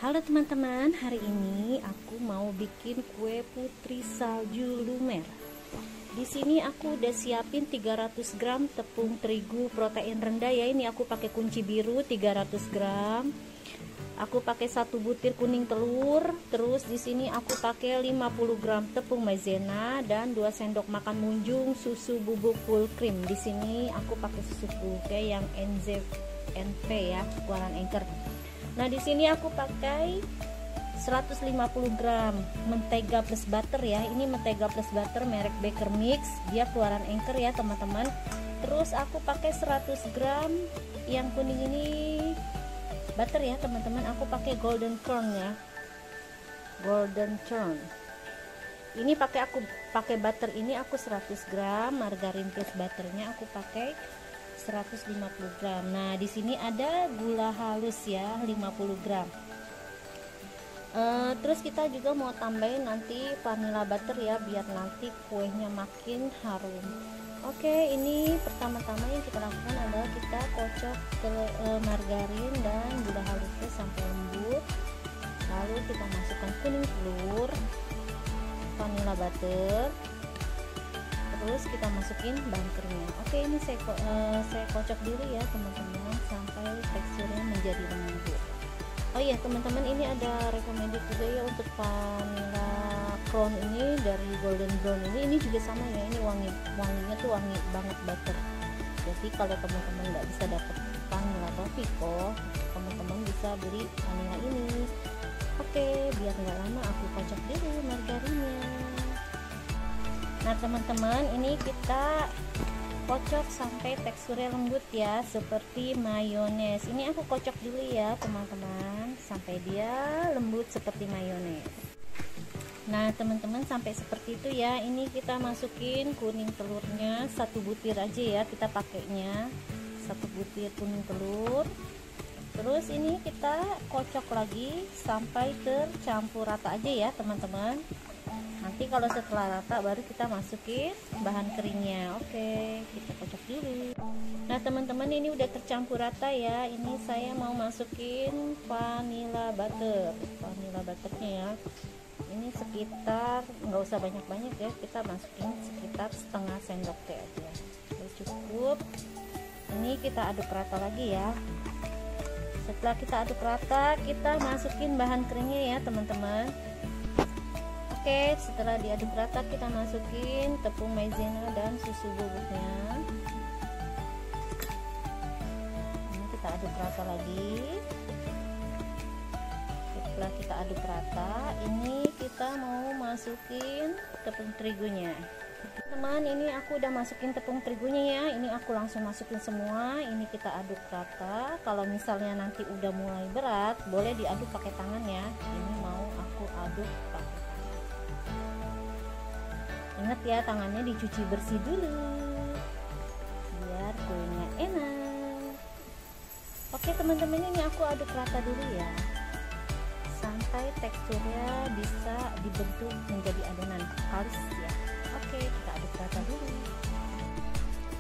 Halo teman-teman, hari ini aku mau bikin kue putri salju lumer. Di sini aku udah siapin 300 gram tepung terigu protein rendah ya. Ini aku pakai kunci biru 300 gram. Aku pakai 1 butir kuning telur. Terus di sini aku pakai 50 gram tepung maizena dan 2 sendok makan munjung susu bubuk full cream. Di sini aku pakai susu bubuk yang NZNP ya, keluaran Anchor. Nah, di sini aku pakai 150 gram mentega plus butter ya. Ini mentega plus butter merek Baker Mix, dia keluaran Anchor ya teman-teman. Terus aku pakai 100 gram yang kuning ini butter ya teman-teman. Aku pakai golden corn ya, golden corn. Ini aku pakai butter ini aku 100 gram, margarin plus butternya aku pakai 150 gram. Nah, di sini ada gula halus ya 50 gram. Terus kita juga mau tambahin nanti vanilla butter ya, biar nanti kuenya makin harum. Oke, ini pertama-tama yang kita lakukan adalah kita kocok margarin dan gula halusnya sampai lembut. Lalu kita masukkan kuning telur, vanilla butter, terus kita masukin bahan keringnya. Oke, ini saya kocok dulu ya teman-teman sampai teksturnya menjadi lembut. Oh iya teman-teman, ini ada recommended juga ya untuk vanilla crown ini dari golden brown ini juga sama ya. Ini wanginya tuh wangi banget butter. Jadi kalau teman-teman nggak bisa dapet vanilla Topiko, teman-teman bisa beli vanilla ini. Oke, biar nggak lama aku kocok dulu margarinnya. Nah teman-teman, ini kita kocok sampai teksturnya lembut ya, seperti mayones. Ini aku kocok dulu ya teman-teman sampai dia lembut seperti mayones. Nah teman-teman, sampai seperti itu ya. Ini kita masukin kuning telurnya 1 butir aja ya, kita pakainya 1 butir kuning telur. Terus ini kita kocok lagi sampai tercampur rata aja ya teman-teman. Nanti kalau setelah rata baru kita masukin bahan keringnya. Oke, kita kocok dulu. Nah teman-teman, ini udah tercampur rata ya. Ini saya mau masukin vanilla butternya ya. Ini sekitar, nggak usah banyak-banyak ya, kita masukin sekitar setengah sendok teh aja. Udah cukup. Ini kita aduk rata lagi ya. Setelah kita aduk rata, kita masukin bahan keringnya ya teman-teman. Oke, setelah diaduk rata kita masukin tepung maizena dan susu bubuknya. Ini kita aduk rata lagi. Setelah kita aduk rata, ini kita mau masukin tepung terigunya. Teman, ini aku udah masukin tepung terigunya ya. Ini aku langsung masukin semua. Ini kita aduk rata. Kalau misalnya nanti udah mulai berat, boleh diaduk pakai tangan ya. Ini mau aku aduk pakai. Ingat ya, tangannya dicuci bersih dulu biar kuenya enak. Oke teman-teman, ini aku aduk rata dulu ya sampai teksturnya bisa dibentuk menjadi adonan halus ya. Oke, kita aduk rata dulu.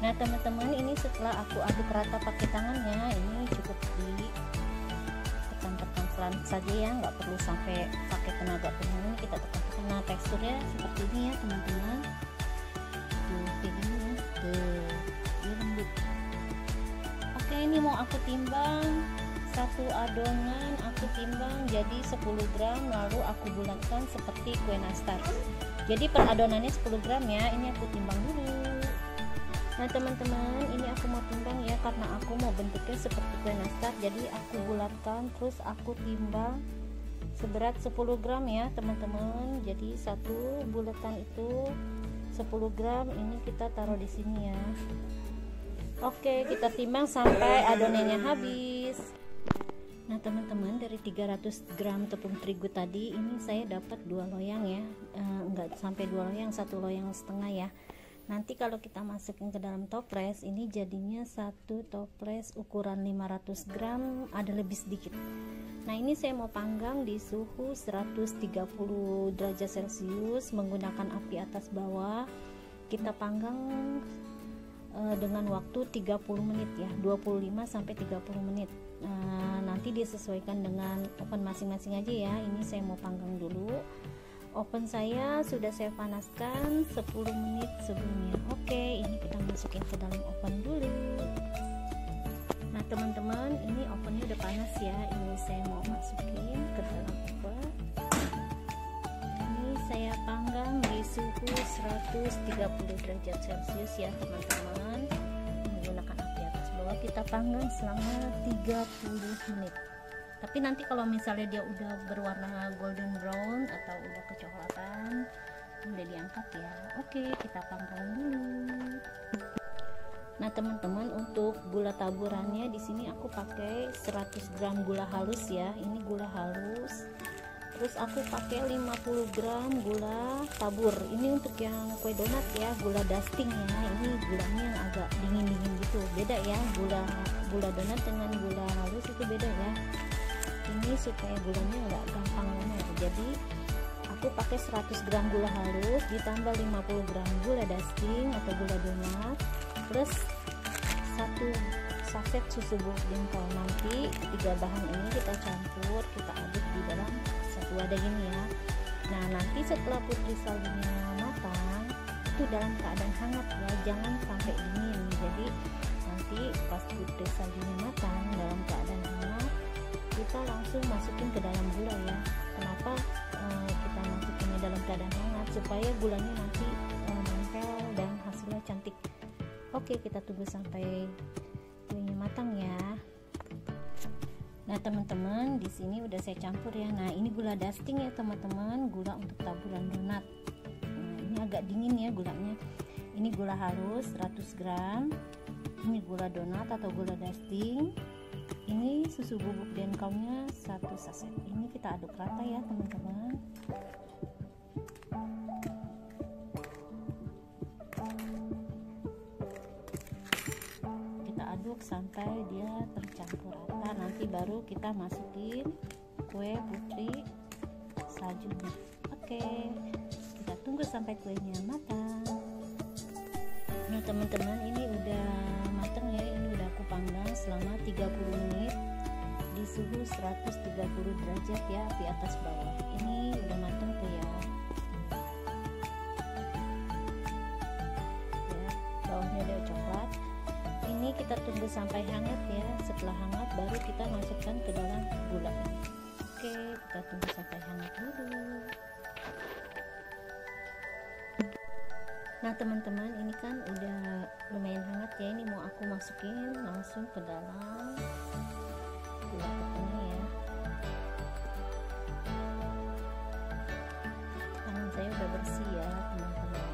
Nah teman-teman, ini setelah aku aduk rata pakai tangannya, ini cukup ditekan-tekan pelan saja ya, nggak perlu sampai pakai tenaga penuh. Ini kita tekan. Nah teksturnya seperti ini ya teman-teman, tuh kayak gini ya, dia lembut. Oke, ini mau aku timbang satu adonan, aku timbang jadi 10 gram, lalu aku bulatkan seperti kue nastar. Jadi per adonannya 10 gram ya. Ini aku timbang dulu. Nah teman-teman, ini aku mau timbang ya, karena aku mau bentuknya seperti kue nastar. Jadi aku bulatkan, terus aku timbang seberat 10 gram ya teman-teman. Jadi satu bulatan itu 10 gram. Ini kita taruh di sini ya. Oke, kita timbang sampai adonannya habis. Nah teman-teman, dari 300 gram tepung terigu tadi, ini saya dapat 2 loyang ya. Enggak sampai 2 loyang, 1 loyang setengah ya. Nanti kalau kita masukin ke dalam toples, ini jadinya 1 toples ukuran 500 gram, ada lebih sedikit. Nah ini saya mau panggang di suhu 130 derajat celcius menggunakan api atas bawah. Kita panggang dengan waktu 30 menit ya, 25 sampai 30 menit. Nanti disesuaikan dengan oven masing-masing aja ya. Ini saya mau panggang dulu. Oven saya sudah saya panaskan 10 menit sebelumnya. Oke, ini kita masukin ke dalam oven dulu. Nah teman-teman, ini ovennya udah panas ya. Ini saya mau masukin ke dalam oven. Ini saya panggang di suhu 130 derajat Celcius ya teman-teman, menggunakan api atas bawah. Kita panggang selama 30 menit. Tapi nanti kalau misalnya dia udah berwarna golden brown atau udah kecoklatan, boleh diangkat ya. Oke, kita panggang dulu. Nah teman-teman, untuk gula taburannya di sini aku pakai 100 gram gula halus ya. Ini gula halus. Terus aku pakai 50 gram gula tabur. Ini untuk yang kue donat ya, gula dusting ya. Ini gulanya yang agak dingin-dingin gitu. Beda ya, gula donat dengan gula halus itu beda ya. Ini supaya gulanya nggak gampang lumer. Jadi aku pakai 100 gram gula halus ditambah 50 gram gula dusting atau gula donat plus 1 saset susu bubuk jengkol. Nanti 3 bahan ini kita campur, kita aduk di dalam satu wadah gini ya. Nah nanti setelah putri saljunya matang itu dalam keadaan hangat ya, jangan sampai dingin. Jadi nanti pas putri saljunya matang dalam keadaan hangat, kita langsung masukin ke dalam gula ya. Kenapa kita masukinnya dalam keadaan hangat? Supaya gulanya nanti nempel dan hasilnya cantik. Oke, kita tunggu sampai kuenya matang ya. Nah teman-teman, di sini udah saya campur ya. Nah ini gula dusting ya teman-teman, gula untuk taburan donat. Nah, ini agak dingin ya gulanya. Ini gula halus 100 gram. Ini gula donat atau gula dusting. Ini susu bubuk jengkolnya 1 saset. Ini kita aduk rata ya teman-teman. Kita aduk sampai dia tercampur rata. Nanti baru kita masukin kue putri saljunya. Oke, kita tunggu sampai kuenya matang. Nah teman-teman, ini udah matang ya. Ini udah aku panggang selama 30 menit di suhu 130 derajat ya, api atas bawah. Ini udah matang tuh ya. Bawahnya udah coklat. Ini kita tunggu sampai hangat ya. Setelah hangat baru kita masukkan ke dalam gula ini. Oke, kita tunggu sampai hangat dulu. Nah teman-teman, ini kan udah lumayan hangat ya. Ini mau aku masukin langsung ke dalam gula putihnya ya. Tangan saya udah bersih ya teman-teman.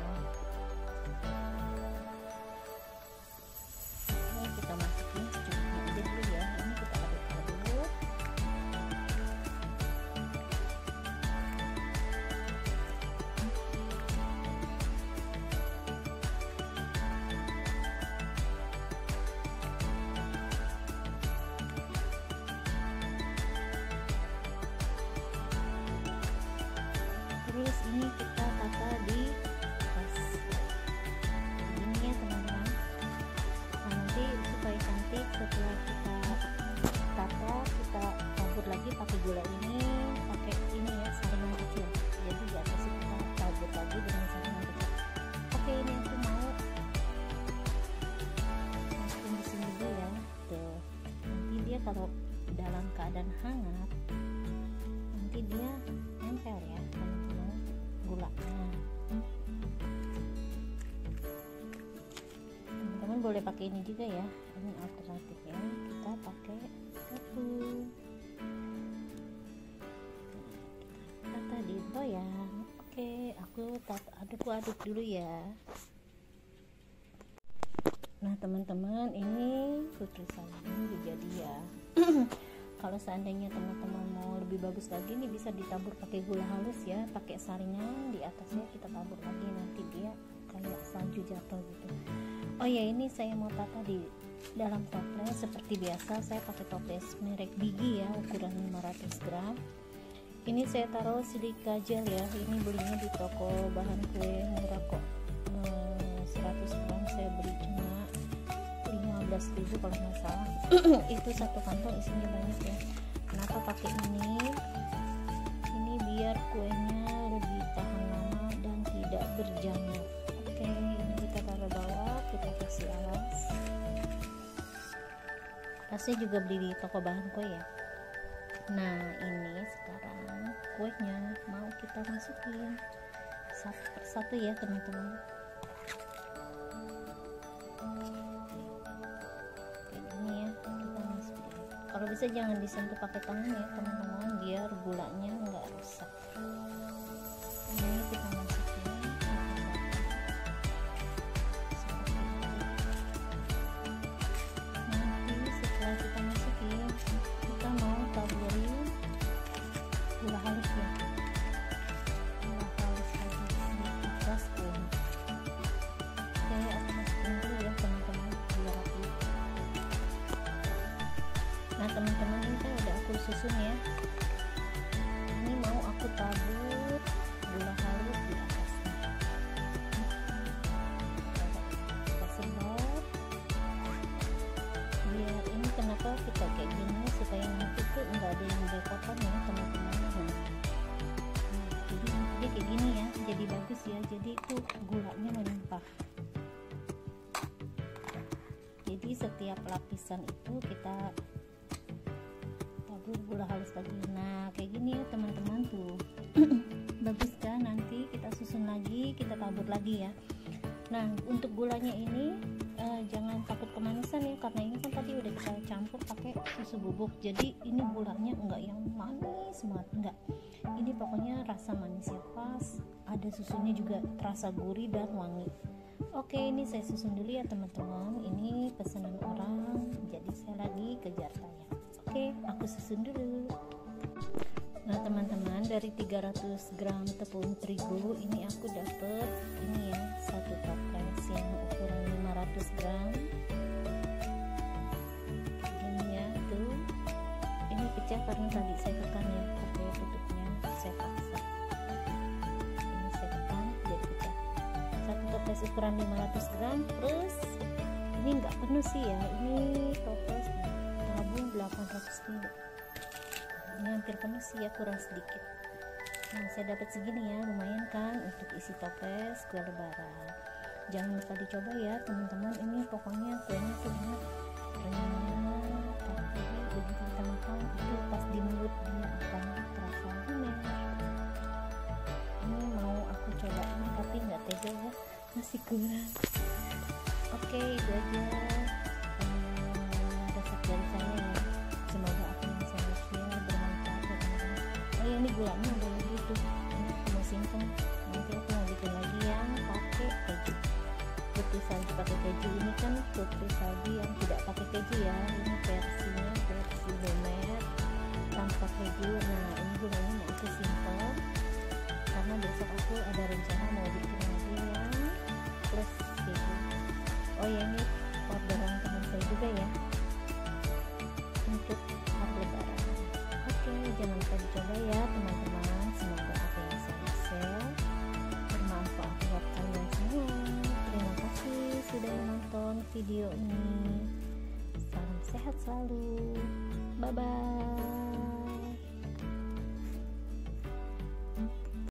Ini kita masukin secukupnya aja dulu ya. Ini kita aduk-aduk. Terus ini kita tata di atas ini ya teman-teman. Nah, nanti supaya cantik setelah kita tata, kita tabur lagi pakai gula ini, pakai ini ya, saringan kecil. Jadi di atas kita tabur lagi dengan saringan kecil. Oke, ini aku mau masukin di sini dulu ya. Tuh, nanti dia kalau dalam keadaan hangat, nanti dia nempel ya teman-teman gulanya. Teman-teman boleh pakai ini juga ya, ini alternatifnya kita pakai tepung. Tata di loyang. Oke, aku aduk dulu ya. Nah teman-teman, ini putri salju udah jadi ya. Kalau seandainya teman-teman mau lebih bagus lagi nih, bisa ditabur pakai gula halus ya, pakai saringan di atasnya kita tabur lagi, nanti dia kayak salju jatuh gitu. Oh ya, ini saya mau tata di dalam toples seperti biasa. Saya pakai toples merek Bigi ya, ukuran 500 gram. Ini saya taruh silika gel ya. Ini belinya di toko bahan kue murah kok. 100 gram saya beli cuma 15 15.000 kalau nggak salah. Itu satu kantong isinya banyak ya. Kenapa pakai ini biar kuenya lebih tahan lama dan tidak berjamur. Oke, ini kita taruh bawah, kita kasih alasnya juga beli di toko bahan kue ya. Nah, ini sekarang kuenya mau kita masukin satu persatu ya teman-teman. Kayak gini ya, kita masukin. Kalau bisa jangan disentuh pakai tangan ya teman-teman, biar gulanya nggak rusak. Ini kita masukin. Nanti setelah kita masukin, kita mau taburin gula halus ya. Gula halus lagi di atas kuenya. Oke, aku masukin dulu ya teman-teman biar rapi. Nah teman-teman, ini kan udah aku susun ya. Ini mau aku tabur gula halus di atasnya. Kita sebar. Biar ini kenapa kita kayak gini, supaya nanti tuh nggak ada yang belepotan ya teman-teman. Jadi dia kayak gini ya, jadi bagus ya. Jadi itu gulanya melimpah. Jadi setiap lapisan itu kita tabur gula halus lagi. Nah kayak gini ya teman-teman tuh. Bagus kan? Nanti kita susun lagi, kita tabur lagi ya. Nah untuk gulanya ini jangan takut kemanisan ya, karena ini kan tadi udah kita campur pakai susu bubuk. Jadi ini gulanya enggak yang manis banget, enggak. Ini pokoknya rasa manisnya pas, ada susunya juga terasa gurih dan wangi. Oke, ini saya susun dulu ya teman-teman. Ini pesanan orang, jadi saya lagi kejar tayang. Oke, aku susun dulu. Nah teman-teman, dari 300 gram tepung terigu ini aku dapet ini ya, satu toples yang ukuran 500 gram. Ini ya tuh, ini pecah karena tadi saya tekan ya, pakai tutupnya saya paksa. Ini saya tekan jadi pecah. Satu toples ukuran 500 gram plus ini enggak penuh sih ya, ini toples tabung 800 ml. Ini hampir penuh sih ya, kurang sedikit. Nah saya dapat segini ya, lumayan kan untuk isi toples kue lebaran. Jangan lupa dicoba ya teman-teman. Ini pokoknya kuenya tuh enak, renyah, tapi begitu kita makan itu pas di mulut dia akan terasa lumer. Ini mau aku cobain tapi nggak tega ya, masih kurang. Oke, itu aja resep dari saya ya. Semoga apa yang saya share bermanfaat ya teman-teman. Oh ya, ini gulanya udah gitu, ini aku mau simpen, nanti aku mau bikin lagi yang pakai keju. Putri salju pakai keju ini kan putri salju yang tidak pakai keju ya. Ini versinya versi lumer tanpa keju. Nah ini gulanya mau aku simpen karena besok aku ada rencana mau bikin lagi yang plus keju. Oh ya, ini orderan teman saya juga ya untuk hari lebaran. Oke, jangan lupa dicoba ya teman-teman. Semoga apa yang saya share bermanfaat buat kalian semua. Terima kasih sudah menonton video ini. Salam sehat selalu. Bye bye.